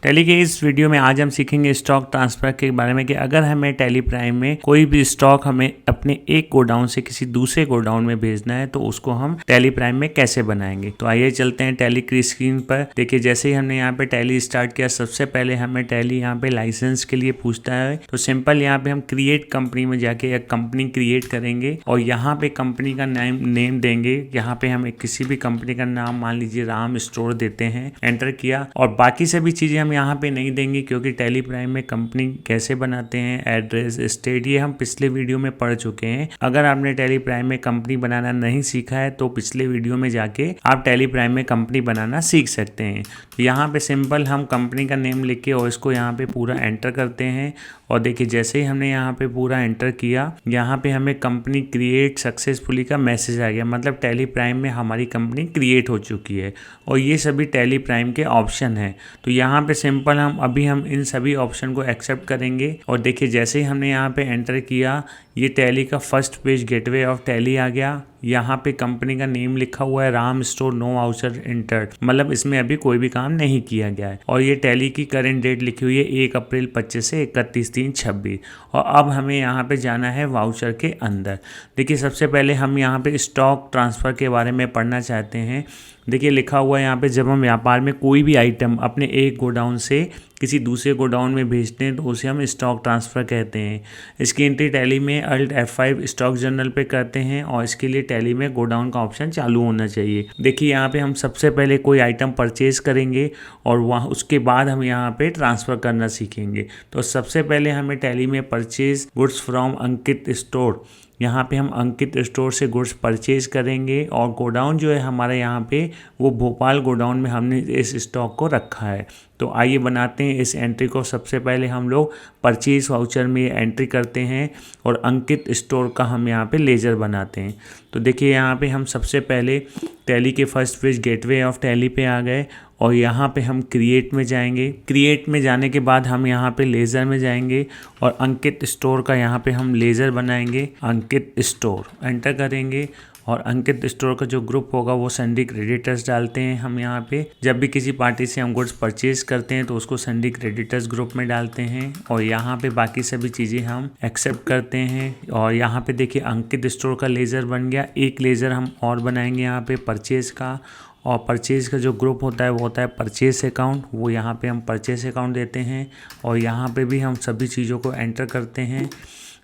Tally के इस video में आज हम सीखेंगे स्टॉक ट्रांसफर के बारे में कि अगर हमें टैली प्राइम में कोई भी स्टॉक हमें अपने एक गोडाउन से किसी दूसरे गोडाउन में भेजना है तो उसको हम टैली प्राइम में कैसे बनाएंगे। तो आइए चलते हैं टैली की स्क्रीन पर। देखिए जैसे ही हमने यहाँ पे टैली स्टार्ट किया, सबसे पहले हमें टैली यहाँ पे लाइसेंस के लिए पूछता है। तो सिंपल यहाँ पे हम क्रिएट कंपनी में जाके एक कंपनी क्रिएट करेंगे और यहाँ पे कंपनी का नेम देंगे। यहाँ पे हमें किसी भी कंपनी का नाम मान लीजिए राम स्टोर देते हैं, एंटर किया। और बाकी सभी चीजें हम यहाँ पे नहीं देंगे क्योंकि टैली प्राइम में कंपनी कैसे बनाते हैं, एड्रेस, स्टेट, ये हम पिछले वीडियो में पढ़ चुके हैं। अगर आपने टैली प्राइम में कंपनी बनाना नहीं सीखा है तो पिछले वीडियो में जाके आप टैली प्राइम में कंपनी बनाना सीख सकते हैं। तो यहाँ पे सिंपल हम कंपनी का नेम लिख के और इसको यहाँ पे पूरा एंटर करते हैं। और देखिए जैसे ही हमने यहाँ पे पूरा एंटर किया, यहाँ पे हमें कंपनी क्रिएट सक्सेसफुली का मैसेज आ गया, मतलब टैली प्राइम में हमारी कंपनी क्रिएट हो चुकी है। और ये सभी टैली प्राइम के ऑप्शन हैं। तो यहाँ पे सिंपल हम इन सभी ऑप्शन को एक्सेप्ट करेंगे। और देखिए जैसे ही हमने यहाँ पे एंटर किया, ये टैली का first page gateway of Tally आ गया। यहाँ पे कंपनी का नेम लिखा हुआ है Ram store, no voucher entered, मतलब इसमें अभी कोई भी काम नहीं किया गया है। और ये टैली की करंट डेट लिखी हुई है 1 अप्रैल 25 से 31/3/26। और अब हमें यहाँ पे जाना है वाउचर के अंदर। देखिए सबसे पहले हम यहाँ पे स्टॉक ट्रांसफ़र के बारे में पढ़ना चाहते हैं। देखिए लिखा हुआ है यहाँ पे, जब हम व्यापार में कोई भी आइटम अपने एक गोडाउन से किसी दूसरे गोडाउन में भेजते हैं तो उसे हम स्टॉक ट्रांसफ़र कहते हैं। इसकी एंट्री टैली में Alt F5 स्टॉक जर्नल पे करते हैं और इसके लिए टैली में गोडाउन का ऑप्शन चालू होना चाहिए। देखिए यहाँ पे हम सबसे पहले कोई आइटम परचेज करेंगे और वहाँ उसके बाद हम यहाँ पे ट्रांसफ़र करना सीखेंगे। तो सबसे पहले हमें टैली में purchase goods from Ankit store, यहाँ पे हम अंकित स्टोर से गुड्स परचेज करेंगे। और गोडाउन जो है हमारे यहाँ पे वो भोपाल गोडाउन में हमने इस स्टॉक को रखा है। तो आइए बनाते हैं इस एंट्री को। सबसे पहले हम लोग परचेज वाउचर में एंट्री करते हैं और अंकित स्टोर का हम यहाँ पे लेजर बनाते हैं। तो देखिए यहाँ पे हम सबसे पहले टैली के first page gateway of tally पे आ गए और यहाँ पे हम क्रिएट में जाएंगे। क्रिएट में जाने के बाद हम यहाँ पे लेज़र में जाएंगे और अंकित स्टोर का यहाँ पे हम लेज़र बनाएंगे। अंकित स्टोर एंटर करेंगे और अंकित स्टोर का जो ग्रुप होगा वो सन्डी क्रेडिटर्स डालते हैं। हम यहाँ पे जब भी किसी पार्टी से हम गुड्स परचेज करते हैं तो उसको सन्डी क्रेडिटर्स ग्रुप में डालते हैं और यहाँ पे बाकी सभी चीज़ें हम एक्सेप्ट करते हैं। और यहाँ पे देखिए अंकित स्टोर का लेज़र बन गया। एक लेज़र हम और बनाएंगे यहाँ पे परचेज का, और परचेज़ का जो ग्रुप होता है वो होता है परचेज़ अकाउंट, वो यहाँ पे हम परचेज़ अकाउंट देते हैं और यहाँ पे भी हम सभी चीज़ों को एंटर करते हैं।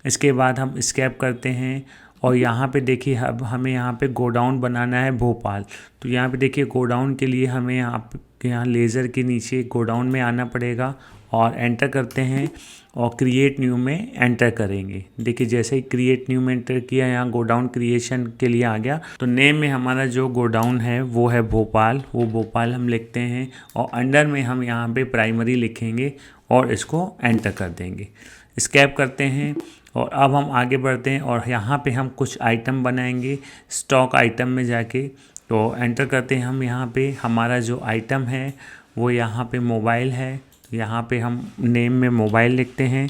इसके बाद हम स्कैप करते हैं और यहाँ पे देखिए अब हमें यहाँ पे गोडाउन बनाना है भोपाल। तो यहाँ पे देखिए गोडाउन के लिए हमें यहाँ लेज़र के नीचे गोडाउन में आना पड़ेगा और एंटर करते हैं और क्रिएट न्यू में एंटर करेंगे। देखिए जैसे ही क्रिएट न्यू में एंटर किया, यहाँ गोडाउन क्रिएशन के लिए आ गया। तो नेम में हमारा जो गोडाउन है वो है भोपाल, वो भोपाल हम लिखते हैं और अंडर में हम यहाँ पे प्राइमरी लिखेंगे और इसको एंटर कर देंगे। स्कैप करते हैं और अब हम आगे बढ़ते हैं और यहाँ पे हम कुछ आइटम बनाएंगे। स्टॉक आइटम में जाके तो एंटर करते हैं हम। यहाँ पे हमारा जो आइटम है वो यहाँ पे मोबाइल है। यहाँ पे हम नेम में मोबाइल लिखते हैं,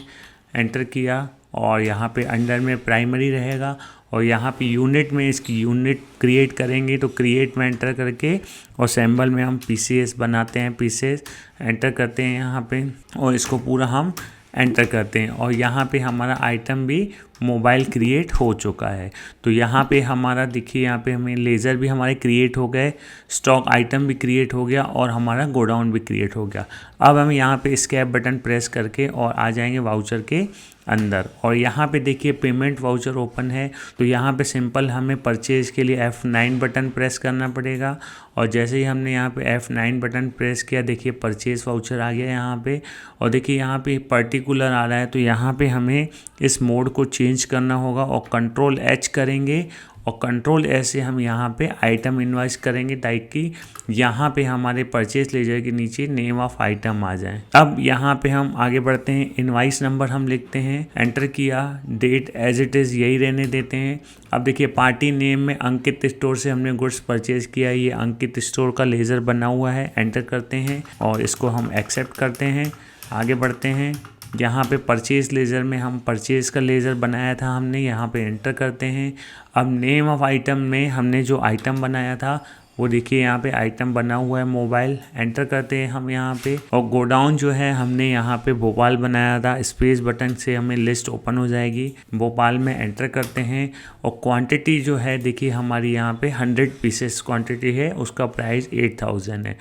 एंटर किया और यहाँ पे अंडर में प्राइमरी रहेगा और यहाँ पे यूनिट में इसकी यूनिट क्रिएट करेंगे। तो क्रिएट में एंटर करके और सैम्बल में हम पीसीएस बनाते हैं, पीसेस एंटर करते हैं यहाँ पे और इसको पूरा हम एंटर करते हैं और यहाँ पे हमारा आइटम भी मोबाइल क्रिएट हो चुका है। तो यहाँ पे हमारा देखिए यहाँ पे हमें लेज़र भी हमारे क्रिएट हो गए, स्टॉक आइटम भी क्रिएट हो गया और हमारा गोडाउन भी क्रिएट हो गया। अब हम यहाँ पे स्कैप बटन प्रेस करके और आ जाएंगे वाउचर के अंदर और यहाँ पे देखिए पेमेंट वाउचर ओपन है। तो यहाँ पे सिंपल हमें परचेज के लिए F9 बटन प्रेस करना पड़ेगा और जैसे ही हमने यहाँ पे F9 बटन प्रेस किया, देखिए परचेज वाउचर आ गया यहाँ पे। और देखिए यहाँ पे पर्टिकुलर आ रहा है तो यहाँ पे हमें इस मोड को चेंज करना होगा और कंट्रोल H करेंगे और कंट्रोल एस से हम यहाँ पे आइटम इनवाइस करेंगे टाइप की। यहाँ पे हमारे परचेज लेजर के नीचे नेम ऑफ आइटम आ जाए। अब यहाँ पे हम आगे बढ़ते हैं, इनवाइस नंबर हम लिखते हैं, एंटर किया, डेट एज इट इज़ यही रहने देते हैं। अब देखिए पार्टी नेम में अंकित स्टोर से हमने गुड्स परचेज किया, ये अंकित स्टोर का लेज़र बना हुआ है, एंटर करते हैं और इसको हम एक्सेप्ट करते हैं। आगे बढ़ते हैं, यहाँ पे परचेज लेज़र में हम परचेज का लेज़र बनाया था हमने, यहाँ पे एंटर करते हैं। अब नेम ऑफ आइटम में हमने जो आइटम बनाया था वो देखिए यहाँ पे आइटम बना हुआ है मोबाइल, एंटर करते हैं हम यहाँ पे। और गोडाउन जो है हमने यहाँ पे भोपाल बनाया था, स्पेस बटन से हमें लिस्ट ओपन हो जाएगी। भोपाल में एंटर करते हैं और क्वांटिटी जो है देखिए हमारी यहाँ पे 100 पीसेस क्वांटिटी है, उसका प्राइस 8000 है।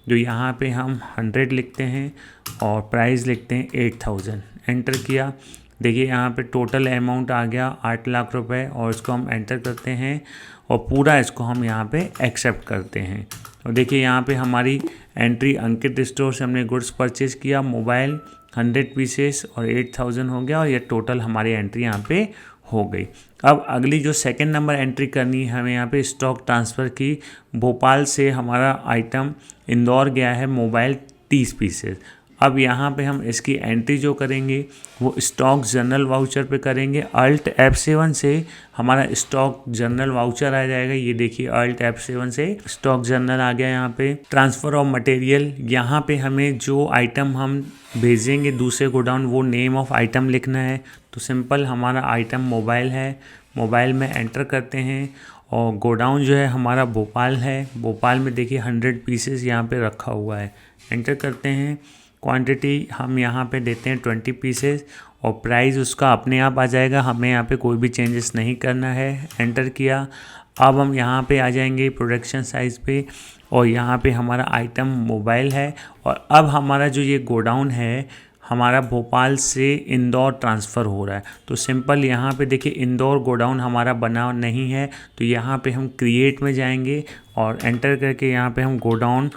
जो यहाँ पे हम 100 लिखते हैं और प्राइस लिखते हैं 8000, एंटर किया। देखिए यहाँ पे टोटल अमाउंट आ गया 8 लाख रुपए और इसको हम एंटर करते हैं और पूरा इसको हम यहाँ पे एक्सेप्ट करते हैं। और देखिए यहाँ पे हमारी एंट्री अंकित स्टोर से हमने गुड्स परचेज किया, मोबाइल 100 पीसेस और 8000 हो गया और ये टोटल हमारी एंट्री यहाँ पे हो गई। अब अगली जो सेकंड नंबर एंट्री करनी है हमें यहाँ पे स्टॉक ट्रांसफ़र की। भोपाल से हमारा आइटम इंदौर गया है मोबाइल 30 पीसेस। अब यहाँ पे हम इसकी एंट्री जो करेंगे वो स्टॉक जनरल वाउचर पे करेंगे। अल्ट F7 से हमारा स्टॉक जनरल वाउचर आ जाएगा। ये देखिए अल्ट F7 से स्टॉक जनरल आ गया। यहाँ पे ट्रांसफ़र ऑफ मटेरियल, यहाँ पे हमें जो आइटम हम भेजेंगे दूसरे गोडाउन वो नेम ऑफ आइटम लिखना है। तो सिंपल हमारा आइटम मोबाइल है, मोबाइल में एंटर करते हैं और गोडाउन जो है हमारा भोपाल है। भोपाल में देखिए 100 पीसेस यहाँ पे रखा हुआ है, एंटर करते हैं। क्वांटिटी हम यहाँ पे देते हैं 20 पीसेस और प्राइस उसका अपने आप आ जाएगा, हमें यहाँ पे कोई भी चेंजेस नहीं करना है, एंटर किया। अब हम यहाँ पे आ जाएंगे प्रोडक्शन साइज़ पे और यहाँ पे हमारा आइटम मोबाइल है। और अब हमारा जो ये गोडाउन है हमारा भोपाल से इंदौर ट्रांसफ़र हो रहा है। तो सिंपल यहाँ पे देखिए इंदौर गोडाउन हमारा बना नहीं है, तो यहाँ पे हम क्रिएट में जाएंगे और एंटर करके यहाँ पे हम गोडाउन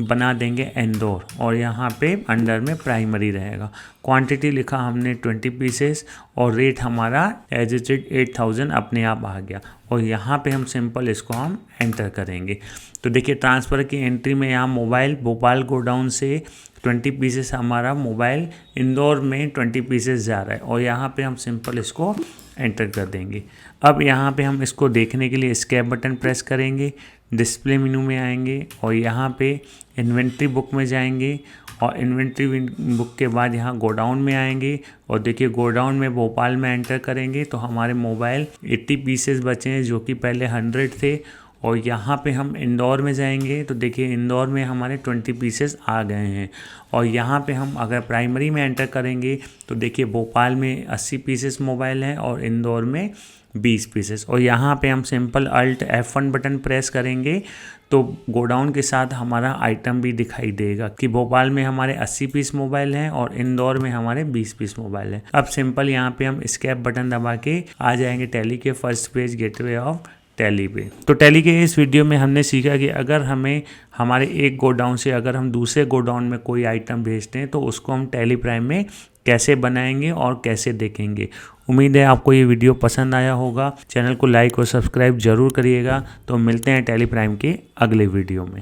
बना देंगे इंदौर और यहाँ पे अंडर में प्राइमरी रहेगा। क्वांटिटी लिखा हमने 20 पीसेस और रेट हमारा एज इट 8000 अपने आप आ गया और यहाँ पे हम सिंपल इसको हम एंटर करेंगे। तो देखिए ट्रांसफ़र की एंट्री में यहाँ मोबाइल भोपाल गोडाउन से 20 पीसेस हमारा मोबाइल इंदौर में 20 पीसेस जा रहा है और यहाँ पे हम सिंपल इसको एंटर कर देंगे। अब यहाँ पे हम इसको देखने के लिए एस्केप बटन प्रेस करेंगे, डिस्प्ले मेनू में आएंगे और यहाँ पे इन्वेंट्री बुक में जाएंगे और इन्वेंट्री बुक के बाद यहाँ गोडाउन में आएंगे और देखिए गोडाउन में भोपाल में एंटर करेंगे तो हमारे मोबाइल 80 पीसेस बचे हैं जो कि पहले 100 थे। और यहाँ पे हम इंदौर में जाएंगे तो देखिए इंदौर में हमारे 20 पीसेस आ गए हैं। और यहाँ पे हम अगर प्राइमरी में एंटर करेंगे तो देखिए भोपाल में 80 पीसेस मोबाइल हैं और इंदौर में 20 पीसेस। और यहाँ पे हम simple alt F1 button press करेंगे तो गोडाउन के साथ हमारा आइटम भी दिखाई देगा कि भोपाल में हमारे 80 पीस मोबाइल हैं और इंदौर में हमारे 20 पीस मोबाइल हैं। अब सिंपल यहाँ पे हम एस्केप बटन दबा के आ जाएंगे टैली के first page gateway of tally पे। तो टैली के इस वीडियो में हमने सीखा कि अगर हमें हमारे एक गोडाउन से अगर हम दूसरे गोडाउन में कोई आइटम भेजते हैं तो उसको हम टैली प्राइम में कैसे बनाएंगे और कैसे देखेंगे। उम्मीद है आपको ये वीडियो पसंद आया होगा। चैनल को लाइक और सब्सक्राइब जरूर करिएगा। तो मिलते हैं टैली प्राइम के अगले वीडियो में।